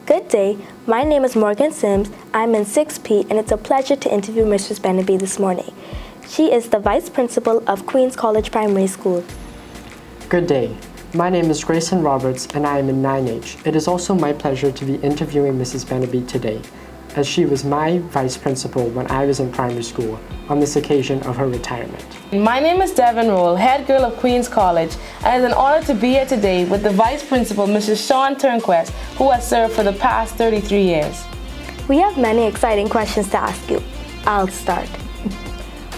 Good day, my name is Morgan Sims, I'm in 6P, and it's a pleasure to interview Mrs. Beneby this morning. She is the Vice Principal of Queens College Primary School. Good day, my name is Grayson Roberts and I am in 9H. It is also my pleasure to be interviewing Mrs. Beneby today, as she was my Vice Principal when I was in primary school on this occasion of her retirement. My name is Devin Roll, head girl of Queens College, and it's an honor to be here today with the Vice Principal, Mrs. Shawn Turnquest, who has served for the past 33 years. We have many exciting questions to ask you. I'll start.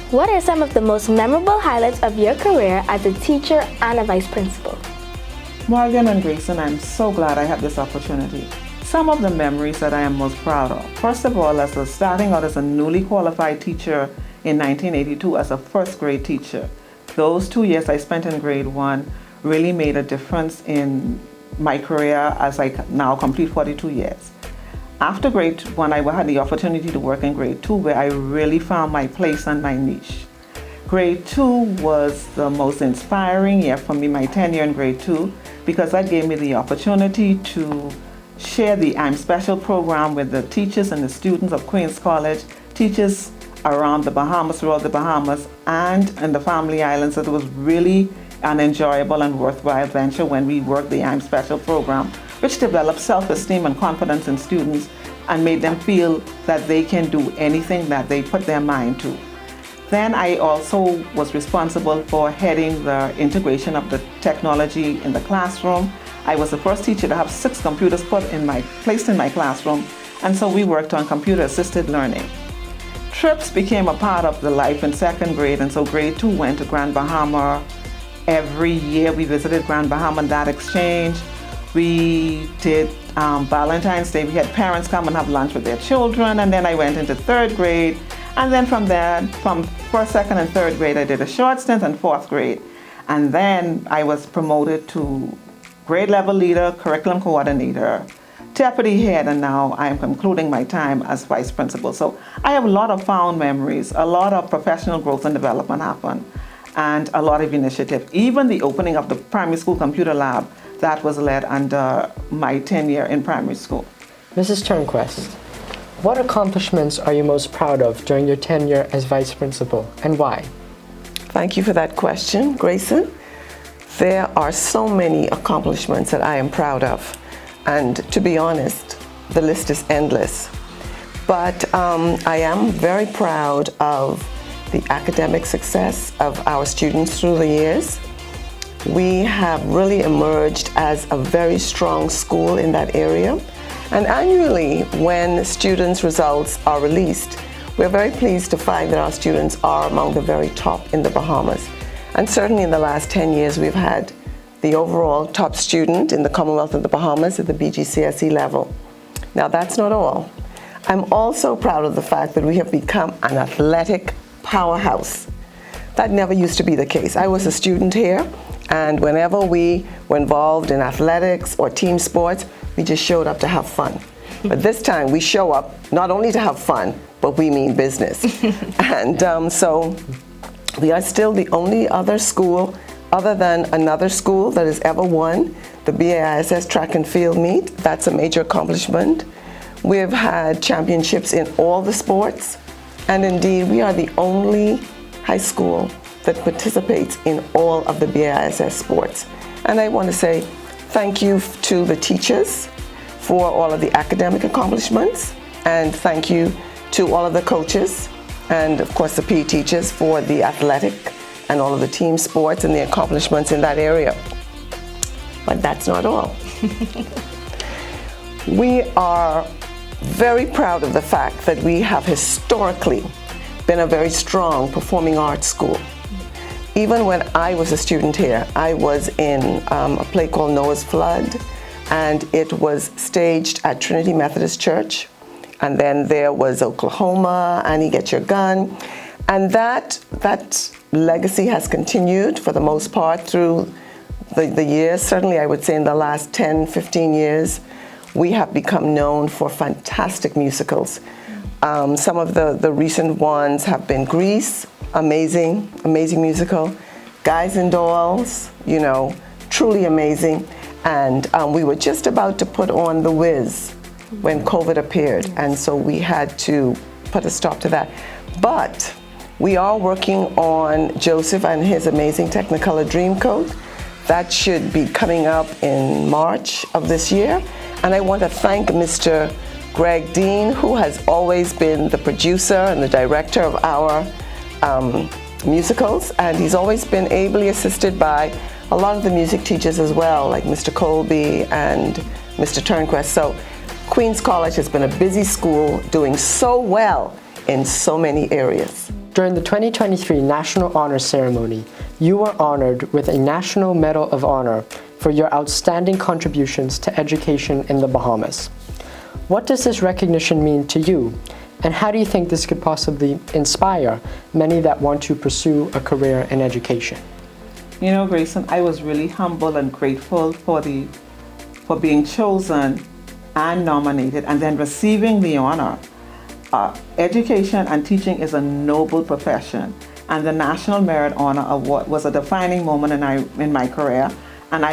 What are some of the most memorable highlights of your career as a teacher and a Vice Principal? Morgan and Grayson, I'm so glad I have this opportunity. Some of the memories that I am most proud of. First of all, starting out as a newly qualified teacher in 1982 as a first grade teacher. Those 2 years I spent in grade 1 really made a difference in my career as I now complete 42 years. After grade 1, I had the opportunity to work in grade 2 where I really found my place and my niche. Grade 2 was the most inspiring year for me, my tenure in grade 2, because that gave me the opportunity to share the I'm Special program with the teachers and the students of Queens College, teachers around the Bahamas, throughout the Bahamas, and in the Family Islands. So it was really an enjoyable and worthwhile venture when we worked the I'm Special program, which developed self-esteem and confidence in students and made them feel that they can do anything that they put their mind to. Then I also was responsible for heading the integration of the technology in the classroom. I was the first teacher to have 6 computers placed in my classroom, and so we worked on computer-assisted learning. Trips became a part of the life in 2nd grade, and so grade 2 went to Grand Bahama. Every year we visited Grand Bahama and that exchange. We did Valentine's Day. We had parents come and have lunch with their children, and then I went into 3rd grade. And then from there, from 1st, 2nd, and 3rd grade, I did a short stint in 4th grade. And then I was promoted to grade level leader, curriculum coordinator, deputy head, and now I am concluding my time as vice principal. So I have a lot of fond memories, a lot of professional growth and development happened, and a lot of initiative. Even the opening of the primary school computer lab, that was led under my tenure in primary school. Mrs. Turnquest, what accomplishments are you most proud of during your tenure as Vice Principal, and why? Thank you for that question, Grayson. There are so many accomplishments that I am proud of, and to be honest, the list is endless. But I am very proud of the academic success of our students through the years. We have really emerged as a very strong school in that area. And annually, when students' results are released, we're very pleased to find that our students are among the very top in the Bahamas. And certainly in the last 10 years, we've had the overall top student in the Commonwealth of the Bahamas at the BGCSE level. Now, that's not all. I'm also proud of the fact that we have become an athletic powerhouse. That never used to be the case. I was a student here, and whenever we were involved in athletics or team sports, we just showed up to have fun. But this time we show up not only to have fun, but we mean business. And so we are still the only other school, other than another school, that has ever won the BAISS track and field meet. That's a major accomplishment. We've had championships in all the sports, and indeed we are the only high school that participates in all of the BAISS sports. And I want to say thank you to the teachers for all of the academic accomplishments, and thank you to all of the coaches and of course the PE teachers for the athletic and all of the team sports and the accomplishments in that area. But that's not all. We are very proud of the fact that we have historically been a very strong performing arts school. Even when I was a student here, I was in a play called Noah's Flood, and it was staged at Trinity Methodist Church. And then there was Oklahoma, Annie Get Your Gun. And that legacy has continued for the most part through the years. Certainly I would say in the last 10, 15 years, we have become known for fantastic musicals. Some of the recent ones have been Grease, amazing musical. Guys and Dolls, you know, truly amazing. And we were just about to put on The Wiz when COVID appeared, and so we had to put a stop to that. But we are working on Joseph and his amazing Technicolor Dreamcoat. That should be coming up in March of this year. And I want to thank Mr. Greg Dean, who has always been the producer and the director of our musicals, and he's always been ably assisted by a lot of the music teachers as well, like Mr. Colby and Mr. Turnquest. So Queen's College has been a busy school doing so well in so many areas. During the 2023 National Honor Ceremony, you were honored with a National Medal of Honor for your outstanding contributions to education in the Bahamas. What does this recognition mean to you, and how do you think this could possibly inspire many that want to pursue a career in education? You know, Grayson, I was really humble and grateful for being chosen and nominated and then receiving the honor. Education and teaching is a noble profession, and the National Merit Honor Award was a defining moment in my career, and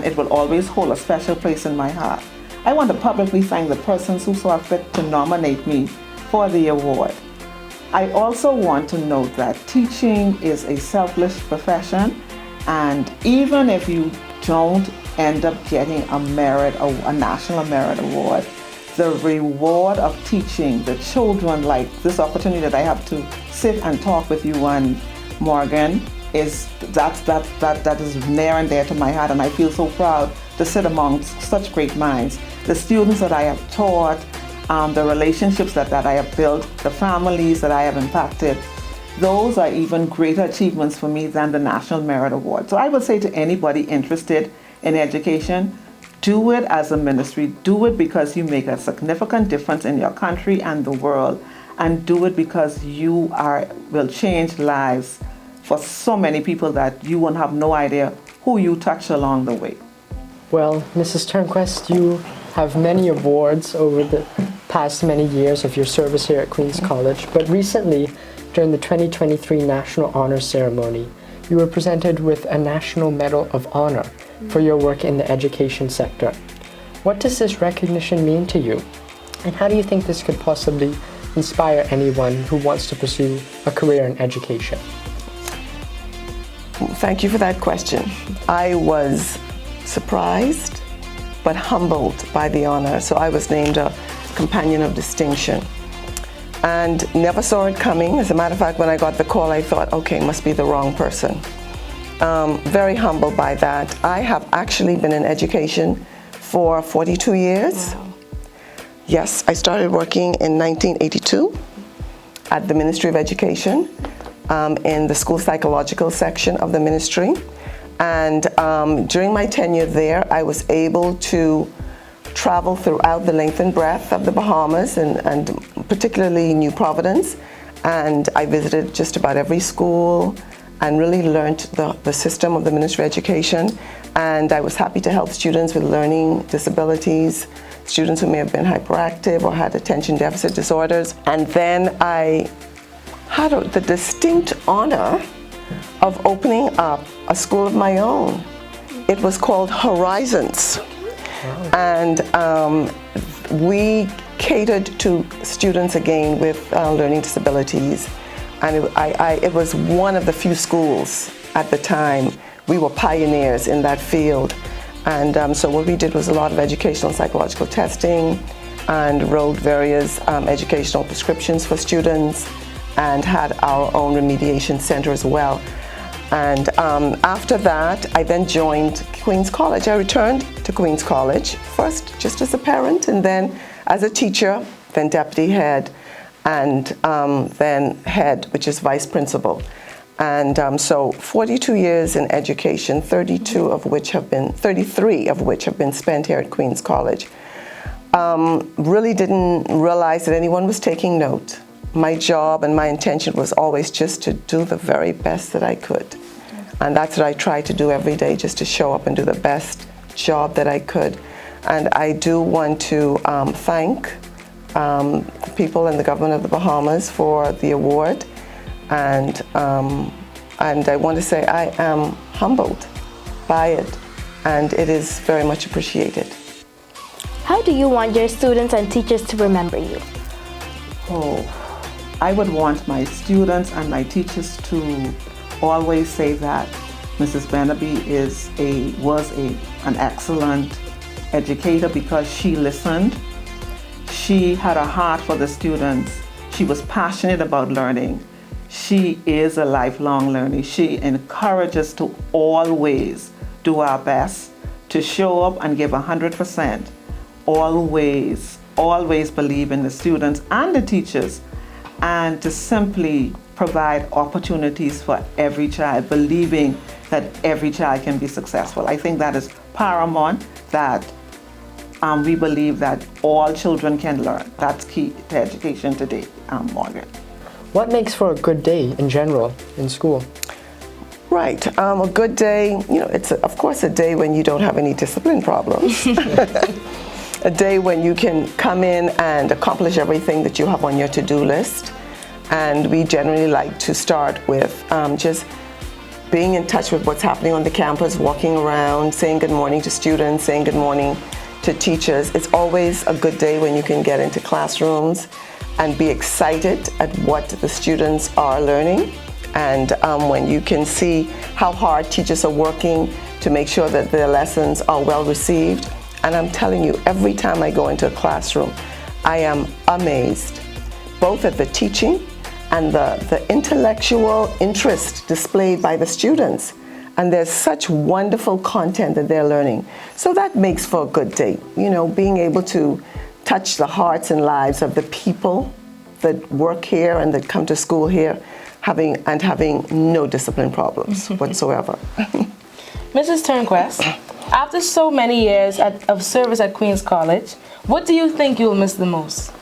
it will always hold a special place in my heart. I want to publicly thank the persons who saw fit to nominate me for the award. I also want to note that teaching is a selfless profession, and even if you don't end up getting a National Merit Award, the reward of teaching the children, like this opportunity that I have to sit and talk with you and Morgan, that is near and dear to my heart, and I feel so proud to sit amongst such great minds. The students that I have taught, the relationships that I have built, the families that I have impacted, those are even greater achievements for me than the National Merit Award. So I would say to anybody interested in education, do it as a ministry. Do it because you make a significant difference in your country and the world, and do it because you will change lives for so many people that you won't have no idea who you touch along the way. Well, Mrs. Turnquest, you have many awards over the past many years of your service here at Queen's College, but recently, during the 2023 National Honor Ceremony, you were presented with a National Medal of Honor for your work in the education sector. What does this recognition mean to you? And how do you think this could possibly inspire anyone who wants to pursue a career in education? Thank you for that question. I was surprised but humbled by the honor. So I was named a Companion of Distinction and never saw it coming. As a matter of fact, when I got the call, I thought, okay, must be the wrong person. Very humbled by that. I have actually been in education for 42 years. Wow. Yes, I started working in 1982 at the Ministry of Education in the school psychological section of the ministry. And during my tenure there, I was able to travel throughout the length and breadth of the Bahamas and particularly New Providence. And I visited just about every school and really learned the system of the Ministry of Education. And I was happy to help students with learning disabilities, students who may have been hyperactive or had attention deficit disorders. And then I had the distinct honor of opening up a school of my own. It was called Horizons. Wow. And we catered to students again with learning disabilities. And it was one of the few schools at the time. We were pioneers in that field. And so what we did was a lot of educational and psychological testing and wrote various educational prescriptions for students and had our own remediation center as well. And after that, I then joined Queen's College. I returned to Queen's College, first just as a parent, and then as a teacher, then deputy head, and then head, which is vice principal. And so 42 years in education, 33 of which have been spent here at Queen's College. Really didn't realize that anyone was taking note. My job and my intention was always just to do the very best that I could. And that's what I tried to do every day, just to show up and do the best job that I could. And I do want to thank people in the government of the Bahamas for the award. And I want to say I am humbled by it, and it is very much appreciated. How do you want your students and teachers to remember you? Oh, I would want my students and my teachers to always say that Mrs. Beneby was an excellent educator because she listened. She had a heart for the students. She was passionate about learning. She is a lifelong learner. She encourages us to always do our best, to show up and give 100%. Always believe in the students and the teachers, and to simply provide opportunities for every child, believing that every child can be successful. I think that is paramount, that we believe that all children can learn. That's key to education today, Margaret. What makes for a good day in general in school? Right. A good day, it's of course a day when you don't have any discipline problems. A day when you can come in and accomplish everything that you have on your to-do list. And we generally like to start with just being in touch with what's happening on the campus, walking around, saying good morning to students, saying good morning to teachers. It's always a good day when you can get into classrooms and be excited at what the students are learning, and when you can see how hard teachers are working to make sure that their lessons are well received. And I'm telling you, every time I go into a classroom, I am amazed, both at the teaching and the intellectual interest displayed by the students. And there's such wonderful content that they're learning. So that makes for a good day, being able to touch the hearts and lives of the people that work here and that come to school here, having no discipline problems whatsoever. Mrs. Turnquest, after so many years of service at Queen's College, what do you think you'll miss the most?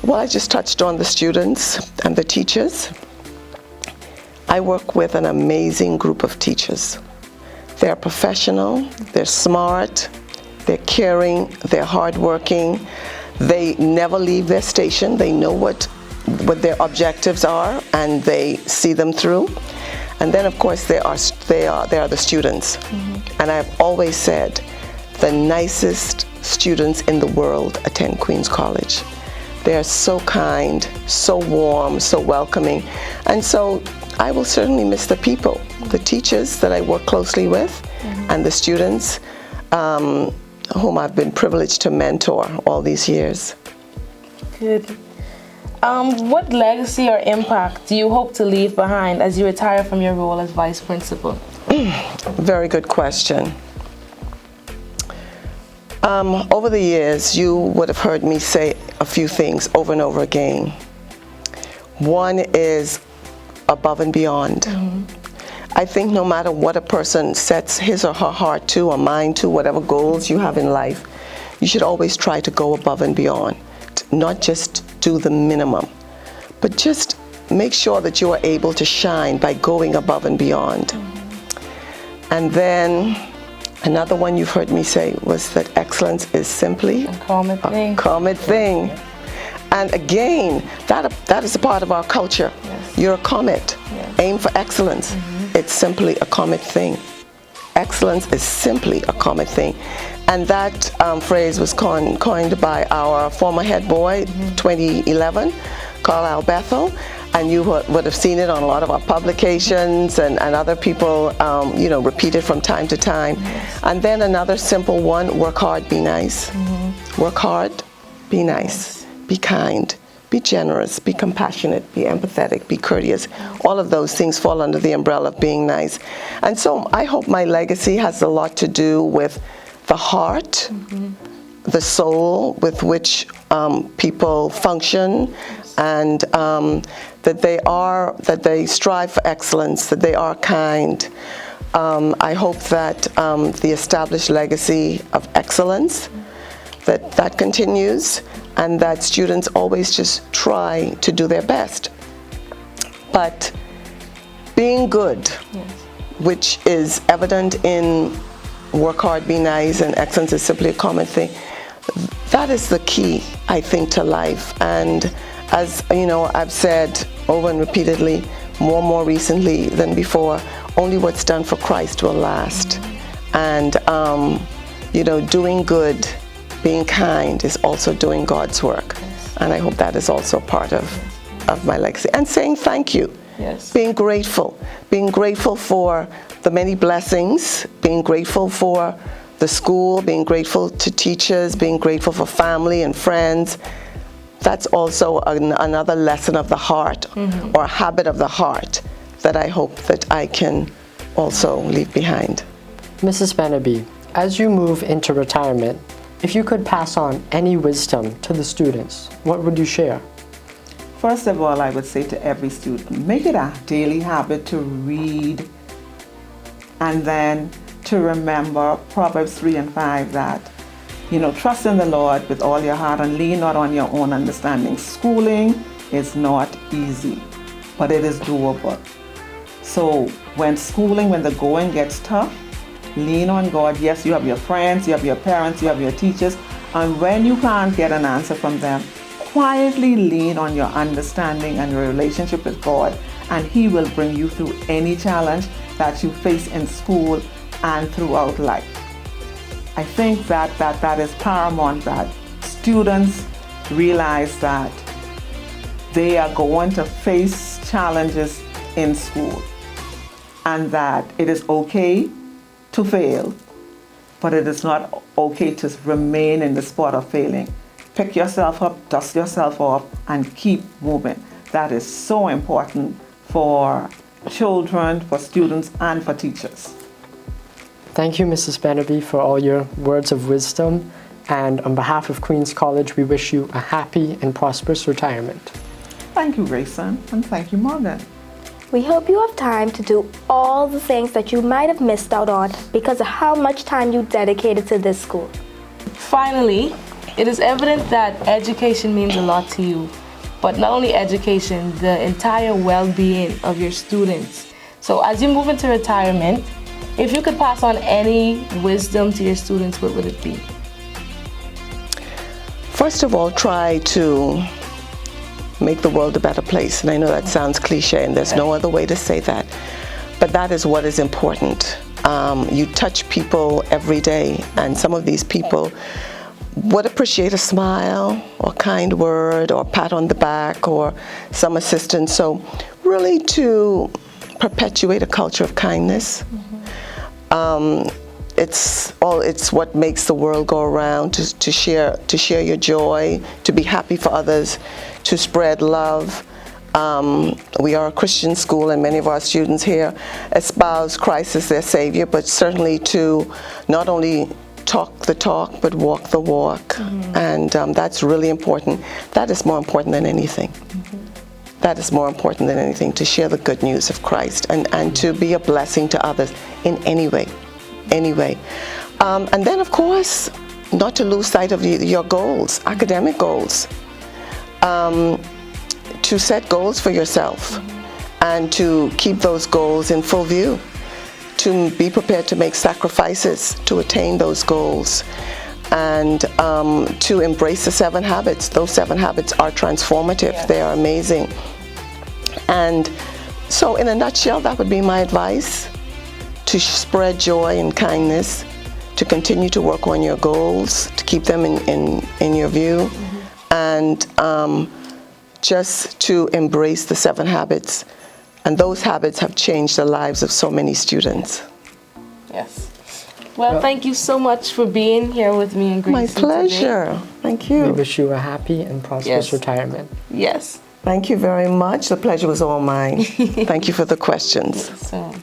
Well, I just touched on the students and the teachers. I work with an amazing group of teachers. They're professional, they're smart, they're caring, they're hardworking. They never leave their station. They know what their objectives are, and they see them through. And then, of course, they are the students. Mm-hmm. And I've always said, the nicest students in the world attend Queen's College. They're so kind, so warm, so welcoming. And so I will certainly miss the people, the teachers that I work closely with, mm-hmm. and the students whom I've been privileged to mentor all these years. Good. What legacy or impact do you hope to leave behind as you retire from your role as vice principal? Very good question. Over the years, you would have heard me say a few things over and over again. One is above and beyond. Mm-hmm. I think no matter what a person sets his or her heart to or mind to, whatever goals you have in life, you should always try to go above and beyond. Not just do the minimum, but just make sure that you are able to shine by going above and beyond. Mm-hmm. And then another one you've heard me say was that excellence is simply a common thing. And again, that is a part of our culture. Yes. You're a comet. Yes. Aim for excellence. Mm-hmm. It's simply a comet thing. Excellence is simply a comet thing. And that phrase was coined by our former head boy, 2011, Carlisle Bethel. And you would have seen it on a lot of our publications, and other people, repeat it from time to time. Yes. And then another simple one, work hard, be nice. Mm-hmm. Work hard, be nice. Be kind, be generous, be compassionate, be empathetic, be courteous. All of those things fall under the umbrella of being nice. And so I hope my legacy has a lot to do with the heart, mm-hmm. the soul with which people function, and that they strive for excellence, that they are kind. I hope that the established legacy of excellence, that continues, and that students always just try to do their best. But being good, yes. which is evident in work hard, be nice, and excellence is simply a common thing, that is the key, I think, to life. And as I've said over and repeatedly, more recently than before, only what's done for Christ will last. Mm-hmm. And doing good being kind is also doing God's work. Yes. And I hope that is also part of my legacy. And saying thank you. Yes. Being grateful for the many blessings, being grateful for the school, being grateful to teachers, being grateful for family and friends. That's also another lesson of the heart, or a habit of the heart, that I hope that I can also leave behind. Mrs. Beneby, as you move into retirement, if you could pass on any wisdom to the students, what would you share? First of all, I would say to every student, make it a daily habit to read, and then to remember Proverbs 3 and 5 that, trust in the Lord with all your heart and lean not on your own understanding. Schooling is not easy, but it is doable. So when the going gets tough, lean on God. Yes, you have your friends, you have your parents, you have your teachers, and when you can't get an answer from them, quietly lean on your understanding and your relationship with God, and He will bring you through any challenge that you face in school and throughout life. I think that is paramount, that students realize that they are going to face challenges in school, and that it is okay to fail, but it is not okay to remain in the spot of failing. Pick yourself up, dust yourself off, and keep moving. That is so important for children, for students, and for teachers. Thank you, Mrs. Beneby, for all your words of wisdom. And on behalf of Queen's College, we wish you a happy and prosperous retirement. Thank you, Grayson, and thank you, Morgan. We hope you have time to do all the things that you might have missed out on because of how much time you dedicated to this school. Finally, it is evident that education means a lot to you, but not only education, the entire well-being of your students. So as you move into retirement, if you could pass on any wisdom to your students, what would it be? First of all, try to make the world a better place. And I know that sounds cliche, and there's no other way to say that. But that is what is important. You touch people every day, and some of these people would appreciate a smile or a kind word or a pat on the back or some assistance. So really to perpetuate a culture of kindness. It's what makes the world go around, to share your joy, to be happy for others, to spread love. We are a Christian school, and many of our students here espouse Christ as their Savior, but certainly to not only talk the talk, but walk the walk. And that's really important. That is more important than anything. That is more important than anything, to share the good news of Christ and to be a blessing to others in any way. And then, of course, not to lose sight of your goals, academic goals. To set goals for yourself and to keep those goals in full view. To be prepared to make sacrifices to attain those goals. And to embrace the 7 habits. Those 7 habits are transformative. Yes. They are amazing. And so in a nutshell, that would be my advice. To spread joy and kindness, to continue to work on your goals, to keep them in your view, and just to embrace the 7 habits. And those habits have changed the lives of so many students. Yes. Well, thank you so much for being here with me and Gracie. My pleasure. Today. Thank you. We wish you a happy and prosperous retirement. Yes. Thank you very much. The pleasure was all mine. Thank you for the questions. So.